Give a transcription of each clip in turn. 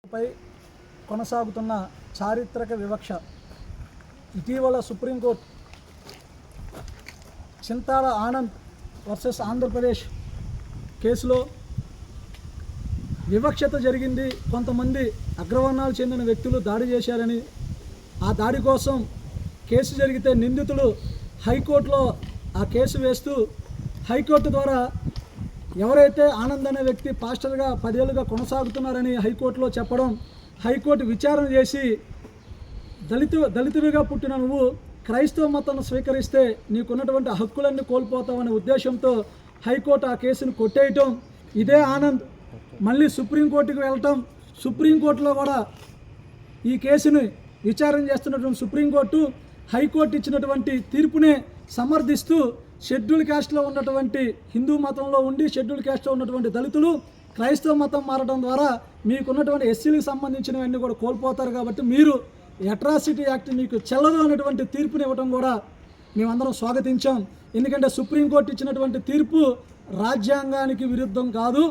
పై కొనసాగుతున్న చారిత్రక వివక్ష. ఇటీవల సుప్రీంకోర్టు చింతాల ఆనంద్ వర్సెస్ ఆంధ్రప్రదేశ్ కేసులో వివక్షత జరిగింది, కొంతమంది అగ్రవర్ణాలు చెందిన వ్యక్తులు దాడి చేశారని, ఆ దాడి కోసం కేసు జరిగితే నిందితులు హైకోర్టులో ఆ కేసు వేస్తూ హైకోర్టు ద్వారా ఎవరైతే ఆనంద్ అనే వ్యక్తి పాస్టర్గా 10 ఏళ్ళుగా కొనసాగుతున్నారని హైకోర్టులో చెప్పడం, హైకోర్టు విచారణ చేసి దళితుడిగా పుట్టిన నువ్వు క్రైస్తవ మతాన్ని స్వీకరిస్తే నీకున్నటువంటి హక్కులన్నీ కోల్పోతావనే ఉద్దేశంతో హైకోర్టు ఆ కేసును కొట్టేయటం, ఇదే ఆనంద్ మళ్ళీ సుప్రీంకోర్టుకు వెళ్ళటం, సుప్రీంకోర్టులో కూడా ఈ కేసుని విచారణ చేస్తున్నటువంటి సుప్రీంకోర్టు హైకోర్టు ఇచ్చినటువంటి తీర్పునే సమర్థిస్తూ షెడ్యూల్ క్యాస్ట్లో ఉన్నటువంటి హిందూ మతంలో ఉండి షెడ్యూల్ క్యాస్ట్లో ఉన్నటువంటి దళితులు క్రైస్తవ మతం మారడం ద్వారా మీకున్నటువంటి ఎస్సీలకు సంబంధించినవన్నీ కూడా కోల్పోతారు, కాబట్టి మీరు అట్రాసిటీ యాక్ట్ మీకు చెల్లదు అనేటువంటి తీర్పుని ఇవ్వడం కూడా మేమందరం స్వాగతించాం. ఎందుకంటే సుప్రీంకోర్టు ఇచ్చినటువంటి తీర్పు రాజ్యాంగానికి విరుద్ధం కాదు.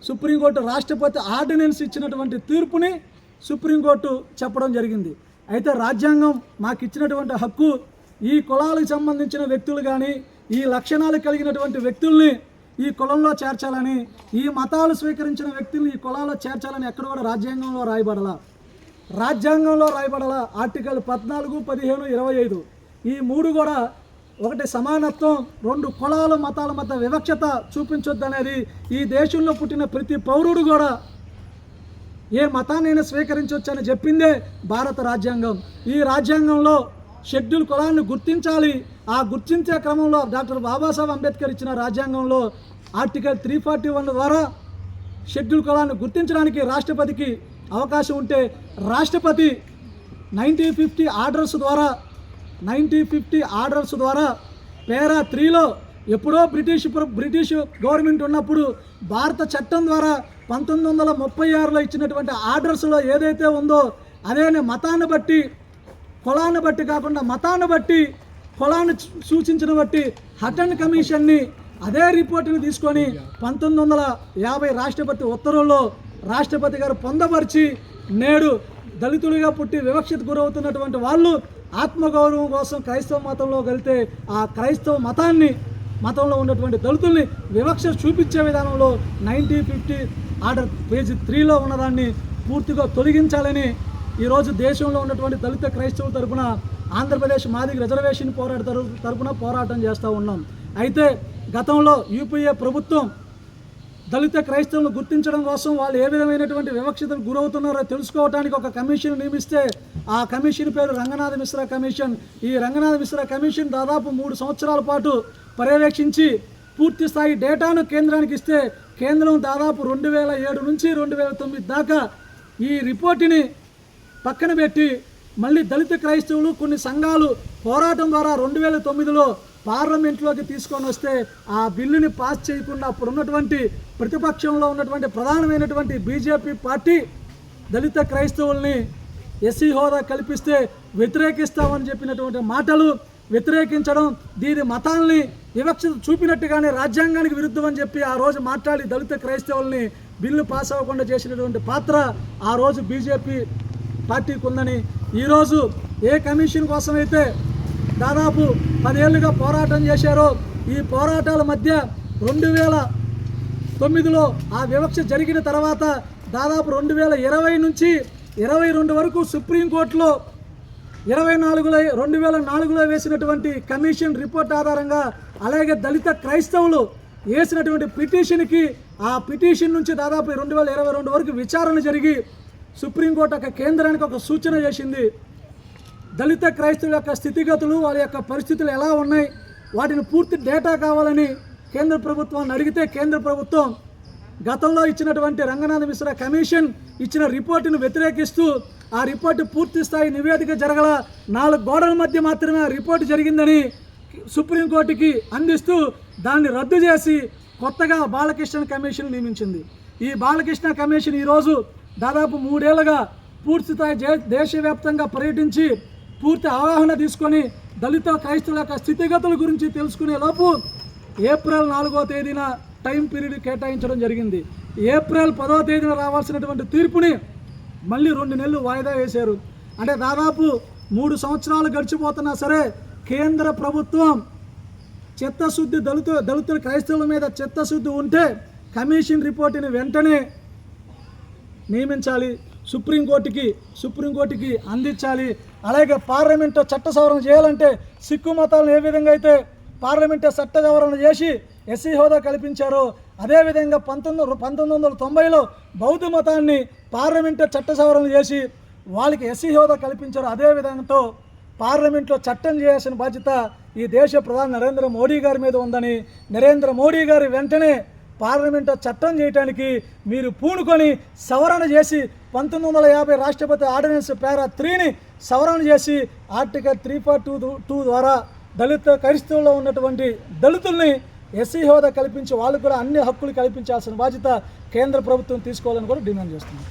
సుప్రీంకోర్టు రాష్ట్రపతి ఆర్డినెన్స్ ఇచ్చినటువంటి తీర్పుని సుప్రీంకోర్టు చెప్పడం జరిగింది. అయితే రాజ్యాంగం మాకు ఇచ్చినటువంటి హక్కు ఈ కులాలకు సంబంధించిన వ్యక్తులు కానీ ఈ లక్షణాలు కలిగినటువంటి వ్యక్తుల్ని ఈ కులంలో చేర్చాలని, ఈ మతాలు స్వీకరించిన వ్యక్తుల్ని ఈ కులాల్లో చేర్చాలని ఎక్కడ కూడా రాజ్యాంగంలో రాయబడాల. ఆర్టికల్ 14, 15, 25 ఈ 3 కూడా ఒకటి సమానత్వం, 2 కులాలు మతాల మధ్య వివక్షత చూపించొద్దు అనేది ఈ దేశంలో పుట్టిన ప్రతి పౌరుడు కూడా ఏ మతాన్నైనా స్వీకరించవచ్చు అని చెప్పిందే భారత రాజ్యాంగం. ఈ రాజ్యాంగంలో షెడ్యూల్ కులాన్ని గుర్తించాలి. ఆ గుర్తించే క్రమంలో డాక్టర్ బాబాసాహెబ్ అంబేద్కర్ ఇచ్చిన రాజ్యాంగంలో ఆర్టికల్ 341 ద్వారా షెడ్యూల్ కులాన్ని గుర్తించడానికి రాష్ట్రపతికి అవకాశం ఉంటే రాష్ట్రపతి 1950 ఆర్డర్స్ ద్వారా పేరా 3లో ఎప్పుడో బ్రిటిష్ గవర్నమెంట్ ఉన్నప్పుడు భారత చట్టం ద్వారా 1936లో ఇచ్చినటువంటి ఆర్డర్స్లో ఏదైతే ఉందో అదే మతాన్ని బట్టి కులాన్ని బట్టి కాకుండా మతాన్ని బట్టి కులాన్ని సూచించిన బట్టి హటన్ కమిషన్ని అదే రిపోర్టుని తీసుకొని 1950 రాష్ట్రపతి ఉత్తర్వుల్లో రాష్ట్రపతి గారు పొందపరిచి నేడు దళితులుగా పుట్టి వివక్షకు గురవుతున్నటువంటి వాళ్ళు ఆత్మగౌరవం కోసం క్రైస్తవ మతంలో వెళ్తే ఆ క్రైస్తవ మతంలో ఉన్నటువంటి దళితుల్ని వివక్ష చూపించే విధానంలో 1950 ఆర్డర్ పేజీ 3లో ఉన్నదాన్ని పూర్తిగా తొలగించాలని ఈరోజు దేశంలో ఉన్నటువంటి దళిత క్రైస్తవుల తరపున ఆంధ్రప్రదేశ్ మాదిగ రిజర్వేషన్ తరపున పోరాటం చేస్తూ ఉన్నాం. అయితే గతంలో యూపీఏ ప్రభుత్వం దళిత క్రైస్తవులను గుర్తించడం కోసం వాళ్ళు ఏ విధమైనటువంటి వివక్షతకు గురవుతున్నారో తెలుసుకోవడానికి ఒక కమిషన్ నియమిస్తే ఆ కమిషన్ పేరు రంగనాథ మిశ్రా కమిషన్. ఈ రంగనాథ మిశ్రా కమిషన్ దాదాపు 3 సంవత్సరాల పాటు పర్యవేక్షించి పూర్తి స్థాయి డేటాను కేంద్రానికి ఇస్తే కేంద్రం దాదాపు 2007 నుంచి 2009 దాకా ఈ రిపోర్టుని పక్కన పెట్టి మళ్ళీ దళిత క్రైస్తవులు కొన్ని సంఘాలు పోరాటం ద్వారా 2009లో పార్లమెంట్లోకి తీసుకొని వస్తే ఆ బిల్లుని పాస్ చేయకుండా అప్పుడున్నటువంటి ప్రతిపక్షంలో ఉన్నటువంటి ప్రధానమైనటువంటి బీజేపీ పార్టీ దళిత క్రైస్తవుల్ని ఎస్సీ హోదా కల్పిస్తే వ్యతిరేకిస్తామని చెప్పినటువంటి మాటలు వ్యతిరేకించడం, దీని మతాల్ని వివక్ష చూపినట్టుగానే రాజ్యాంగానికి విరుద్ధం అని చెప్పి ఆ రోజు మాట్లాడి దళిత క్రైస్తవుల్ని బిల్లు పాస్ అవ్వకుండా చేసినటువంటి పాత్ర ఆ రోజు బీజేపీ పార్టీకి ఉందని, ఈరోజు ఏ కమిషన్ కోసమైతే దాదాపు 10 ఏళ్ళుగా పోరాటం చేశారో ఈ పోరాటాల మధ్య 2009లో ఆ వివక్ష జరిగిన తర్వాత దాదాపు 2020 నుంచి 22 వరకు సుప్రీంకోర్టులో 2004లో వేసినటువంటి కమిషన్ రిపోర్ట్ ఆధారంగా అలాగే దళిత క్రైస్తవులు వేసినటువంటి పిటిషన్కి ఆ పిటిషన్ నుంచి దాదాపు 2022 వరకు విచారణ జరిగి సుప్రీంకోర్టు ఒక కేంద్రానికి ఒక సూచన చేసింది. దళిత క్రైస్తవుల యొక్క స్థితిగతులు వాళ్ళ యొక్క పరిస్థితులు ఎలా ఉన్నాయి వాటిని పూర్తి డేటా కావాలని కేంద్ర ప్రభుత్వాన్ని అడిగితే కేంద్ర ప్రభుత్వం గతంలో ఇచ్చినటువంటి రంగనాథ మిశ్రా కమిషన్ ఇచ్చిన రిపోర్టును వ్యతిరేకిస్తూ ఆ రిపోర్టు పూర్తి స్థాయి నివేదిక జరగల 4 గోడల మధ్య మాత్రమే ఆ రిపోర్టు జరిగిందని సుప్రీంకోర్టుకి అందిస్తూ దాన్ని రద్దు చేసి కొత్తగా బాలకృష్ణ కమిషన్ నియమించింది. ఈ బాలకృష్ణ కమిషన్ ఈరోజు దాదాపు 3 ఏళ్ళుగా పూర్తి స్థాయి దేశవ్యాప్తంగా పర్యటించి పూర్తి అవగాహన తీసుకొని దళిత క్రైస్తవుల యొక్క స్థితిగతుల గురించి తెలుసుకునే లోపు ఏప్రిల్ 4వ తేదీన టైం పీరియడ్ కేటాయించడం జరిగింది. ఏప్రిల్ 10వ తేదీన రావాల్సినటువంటి తీర్పుని మళ్ళీ 2 నెలలు వాయిదా వేశారు. అంటే దాదాపు 3 సంవత్సరాలు గడిచిపోతున్నా సరే కేంద్ర ప్రభుత్వం చిత్తశుద్ధి దళితుల క్రైస్తవుల మీద చిత్తశుద్ధి ఉంటే కమిషన్ రిపోర్టుని వెంటనే నియమించాలి, సుప్రీంకోర్టుకి అందించాలి. అలాగే పార్లమెంటు చట్ట సవరణ చేయాలంటే సిక్కు మతాలను ఏ విధంగా అయితే పార్లమెంటు చట్ట సవరణ చేసి ఎస్సీ హోదా కల్పించారో అదేవిధంగా 1990లో బౌద్ధ మతాన్ని పార్లమెంటు చట్ట సవరణ చేసి వాళ్ళకి ఎస్సీ హోదా కల్పించారు. అదే విధంగా పార్లమెంట్లో చట్టం చేయాల్సిన బాధ్యత ఈ దేశ ప్రధాని నరేంద్ర మోడీ గారి మీద ఉందని, నరేంద్ర మోడీ గారు వెంటనే పార్లమెంట్లో చట్టం చేయడానికి మీరు పూనుకొని సవరణ చేసి 1950 రాష్ట్రపతి ఆర్డినెన్స్ పారా 3ని సవరణ చేసి ఆర్టికల్ 342 ద్వారా క్రైస్తవుల్లో ఉన్నటువంటి దళితుల్ని ఎస్సీ హోదా కల్పించి వాళ్ళకు కూడా అన్ని హక్కులు కల్పించాల్సిన బాధ్యత కేంద్ర ప్రభుత్వం తీసుకోవాలని కూడా డిమాండ్ చేస్తుంది.